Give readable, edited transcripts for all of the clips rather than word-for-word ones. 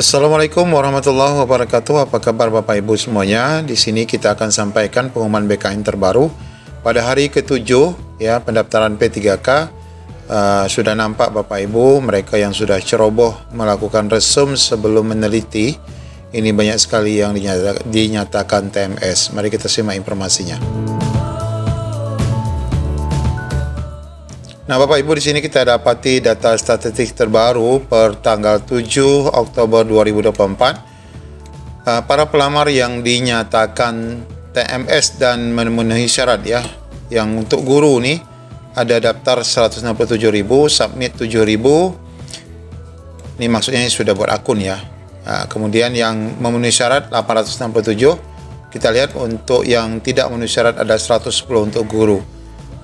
Assalamualaikum warahmatullahi wabarakatuh. Apa kabar Bapak Ibu semuanya? Di sini kita akan sampaikan pengumuman BKN terbaru pada hari ke-7 ya, pendaftaran P3K. Sudah nampak Bapak Ibu, mereka yang sudah ceroboh melakukan resum sebelum meneliti. Ini banyak sekali yang dinyatakan TMS. Mari kita simak informasinya. Nah, Bapak Ibu, di sini kita dapati data statistik terbaru per tanggal 7 Oktober 2024. Para pelamar yang dinyatakan TMS dan memenuhi syarat ya. Yang untuk guru nih ada daftar 167.000, submit 7.000. Ini maksudnya sudah buat akun ya. Kemudian yang memenuhi syarat 867. Kita lihat untuk yang tidak memenuhi syarat ada 110 untuk guru.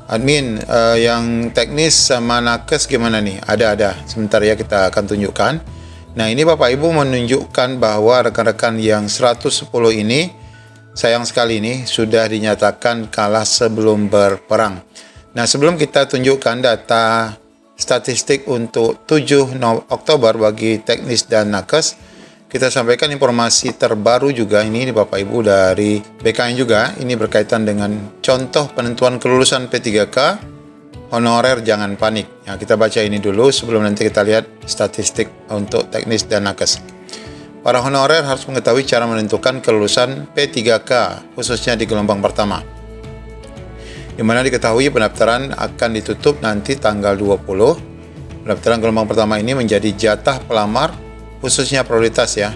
Admin yang teknis sama nakes gimana nih? Ada. Sebentar ya, kita akan tunjukkan. Nah, ini Bapak Ibu menunjukkan bahwa rekan-rekan yang 110 ini sayang sekali ini sudah dinyatakan kalah sebelum berperang. Nah, sebelum kita tunjukkan data statistik untuk 7 Oktober bagi teknis dan nakes, kita sampaikan informasi terbaru juga ini Bapak Ibu dari BKN juga. Ini berkaitan dengan contoh penentuan kelulusan P3K honorer, jangan panik. Ya, kita baca ini dulu sebelum nanti kita lihat statistik untuk teknis dan nakes. Para honorer harus mengetahui cara menentukan kelulusan P3K khususnya di gelombang pertama, di mana diketahui pendaftaran akan ditutup nanti tanggal 20. Pendaftaran gelombang pertama ini menjadi jatah pelamar khususnya prioritas ya,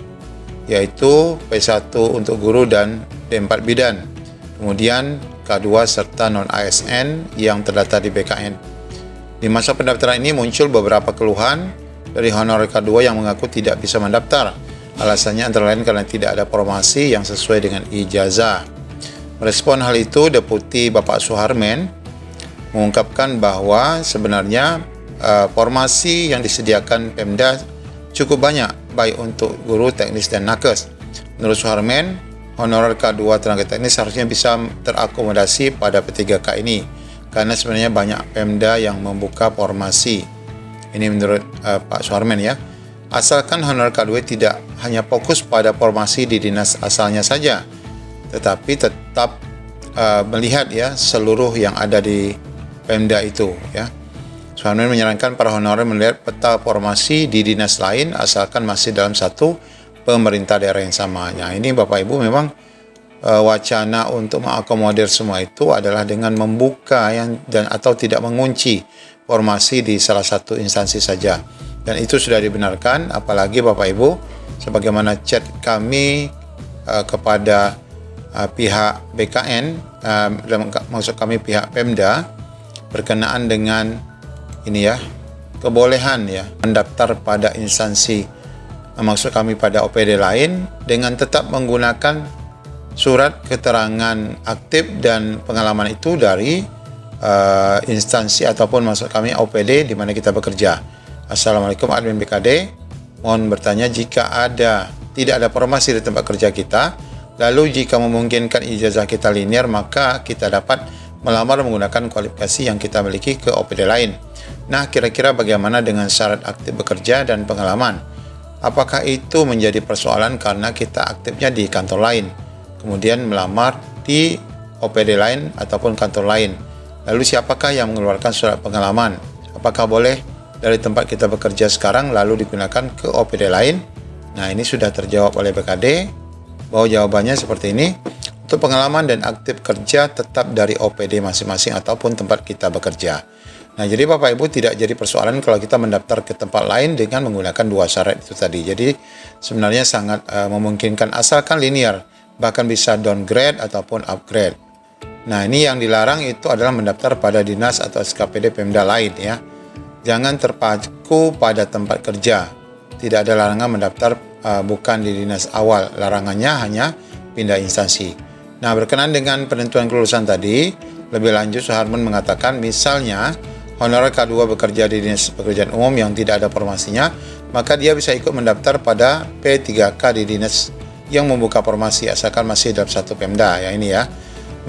yaitu P1 untuk guru dan D4 bidan, kemudian K2 serta non-ASN yang terdaftar di BKN. Di masa pendaftaran ini muncul beberapa keluhan dari honorer K2 yang mengaku tidak bisa mendaftar. Alasannya antara lain karena tidak ada formasi yang sesuai dengan ijazah. Merespon hal itu, Deputi Bapak Suharmen mengungkapkan bahwa sebenarnya formasi yang disediakan Pemda cukup banyak, baik untuk guru, teknis, dan nakes. Menurut Suharmen, honorer K2 tenaga teknis harusnya bisa terakomodasi pada P3K ini, karena sebenarnya banyak Pemda yang membuka formasi. Ini menurut Pak Suharmen ya. Asalkan honorer K2 tidak hanya fokus pada formasi di dinas asalnya saja, tetapi tetap melihat ya seluruh yang ada di Pemda itu ya. Suharmen menyarankan para honorer melihat peta formasi di dinas lain asalkan masih dalam satu pemerintah daerah yang sama. Nah, ini Bapak Ibu memang wacana untuk mengakomodir semua itu adalah dengan membuka atau tidak mengunci formasi di salah satu instansi saja. Dan itu sudah dibenarkan, apalagi Bapak Ibu, sebagaimana chat kami kepada pihak BKN, maksud kami pihak Pemda, berkenaan dengan ini ya, kebolehan ya mendaftar pada instansi, maksud kami pada OPD lain, dengan tetap menggunakan surat keterangan aktif dan pengalaman itu dari instansi ataupun maksud kami OPD di mana kita bekerja. Assalamualaikum admin BKD, mohon bertanya, jika tidak ada formasi di tempat kerja kita, lalu jika memungkinkan ijazah kita linear, maka kita dapat melamar menggunakan kualifikasi yang kita miliki ke OPD lain. Nah, kira-kira bagaimana dengan syarat aktif bekerja dan pengalaman? Apakah itu menjadi persoalan karena kita aktifnya di kantor lain, kemudian melamar di OPD lain ataupun kantor lain? Lalu siapakah yang mengeluarkan surat pengalaman? Apakah boleh dari tempat kita bekerja sekarang lalu digunakan ke OPD lain? Nah, ini sudah terjawab oleh BKD bahwa jawabannya seperti ini. Untuk pengalaman dan aktif kerja tetap dari OPD masing-masing ataupun tempat kita bekerja. Nah, jadi Bapak Ibu tidak jadi persoalan kalau kita mendaftar ke tempat lain dengan menggunakan dua syarat itu tadi. Jadi sebenarnya sangat memungkinkan asalkan linear, bahkan bisa downgrade ataupun upgrade. Nah, ini yang dilarang itu adalah mendaftar pada dinas atau SKPD Pemda lain ya. Jangan terpaku pada tempat kerja. Tidak ada larangan mendaftar bukan di dinas awal. Larangannya hanya pindah instansi. Nah, berkenaan dengan penentuan kelulusan tadi, lebih lanjut Suharmen mengatakan misalnya honorer K2 bekerja di dinas pekerjaan umum yang tidak ada formasinya, maka dia bisa ikut mendaftar pada P3K di dinas yang membuka formasi asalkan masih dalam satu Pemda ya ini ya.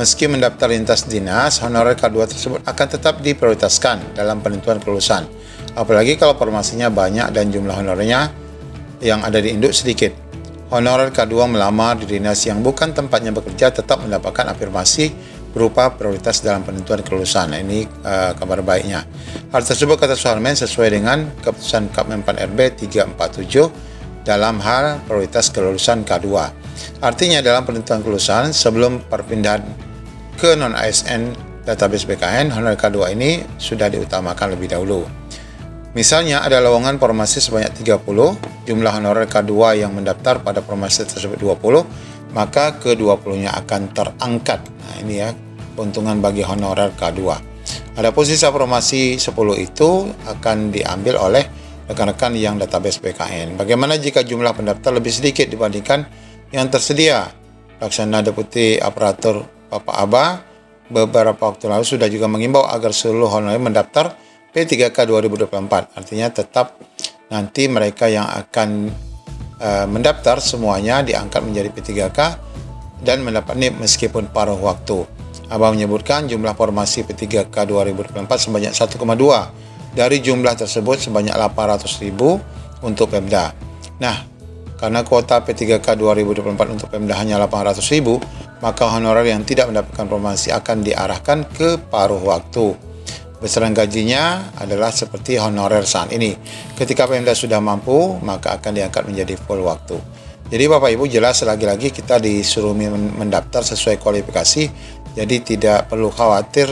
Meski mendaftar lintas dinas, honorer K2 tersebut akan tetap diprioritaskan dalam penentuan kelulusan. Apalagi kalau formasinya banyak dan jumlah honorernya yang ada di induk sedikit. Honorer K2 melamar di dinas yang bukan tempatnya bekerja tetap mendapatkan afirmasi berupa prioritas dalam penentuan kelulusan. Nah, ini kabar baiknya. Hal tersebut kata Suharman sesuai dengan keputusan Kepmenpan RB 347 dalam hal prioritas kelulusan K2. Artinya dalam penentuan kelulusan sebelum perpindahan ke non-ASN database BKN, honorer K2 ini sudah diutamakan lebih dahulu. Misalnya ada lowongan formasi sebanyak 30, jumlah honorer K2 yang mendaftar pada formasi tersebut 20, maka ke-20-nya akan terangkat. Nah, ini ya, keuntungan bagi honorer K2. Adapun sisa formasi 10 itu akan diambil oleh rekan-rekan yang database BKN. Bagaimana jika jumlah pendaftar lebih sedikit dibandingkan yang tersedia? Pelaksana Deputi Aparatur Bapak Aba beberapa waktu lalu sudah juga mengimbau agar seluruh honorer mendaftar P3K 2024. Artinya tetap nanti mereka yang akan mendaftar semuanya diangkat menjadi P3K dan mendapat NIP meskipun paruh waktu. Abang menyebutkan jumlah formasi P3K 2024 sebanyak 1,2. Dari jumlah tersebut sebanyak 800.000 untuk Pemda. Nah, karena kuota P3K 2024 untuk Pemda hanya 800.000, maka honorer yang tidak mendapatkan formasi akan diarahkan ke paruh waktu. Besaran gajinya adalah seperti honorer saat ini. Ketika Pemda sudah mampu, maka akan diangkat menjadi full waktu. Jadi Bapak Ibu jelas lagi-lagi kita disuruh mendaftar sesuai kualifikasi. Jadi tidak perlu khawatir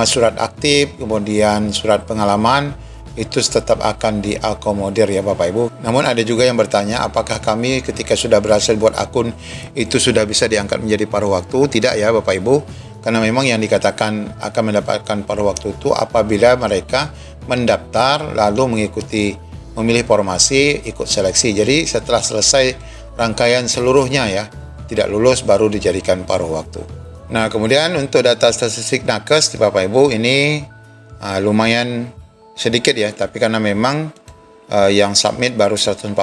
surat aktif, kemudian surat pengalaman itu tetap akan diakomodir ya Bapak Ibu. Namun ada juga yang bertanya apakah kami ketika sudah berhasil buat akun itu sudah bisa diangkat menjadi paruh waktu? Tidak ya Bapak Ibu. Karena memang yang dikatakan akan mendapatkan paruh waktu itu apabila mereka mendaftar lalu memilih formasi, ikut seleksi. Jadi setelah selesai rangkaian seluruhnya ya, tidak lulus baru dijadikan paruh waktu. Nah kemudian untuk data statistik nakes di Bapak Ibu ini lumayan sedikit ya, tapi karena memang yang submit baru 140,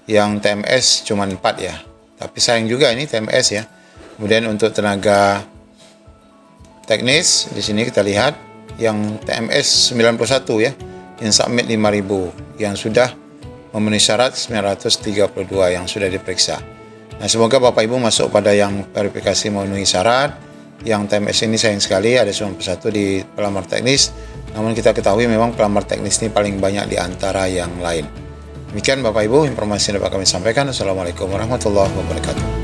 yang TMS cuma 4 ya. Tapi sayang juga ini TMS ya. Kemudian untuk tenaga teknis di sini kita lihat yang TMS 91 ya, yang submit 5.000, yang sudah memenuhi syarat 932 yang sudah diperiksa. Nah, semoga Bapak Ibu masuk pada yang verifikasi memenuhi syarat. Yang TMS ini sayang sekali ada 91 di pelamar teknis. Namun kita ketahui memang pelamar teknis ini paling banyak di antara yang lain. Demikian Bapak Ibu informasi yang dapat kami sampaikan. Assalamualaikum warahmatullahi wabarakatuh.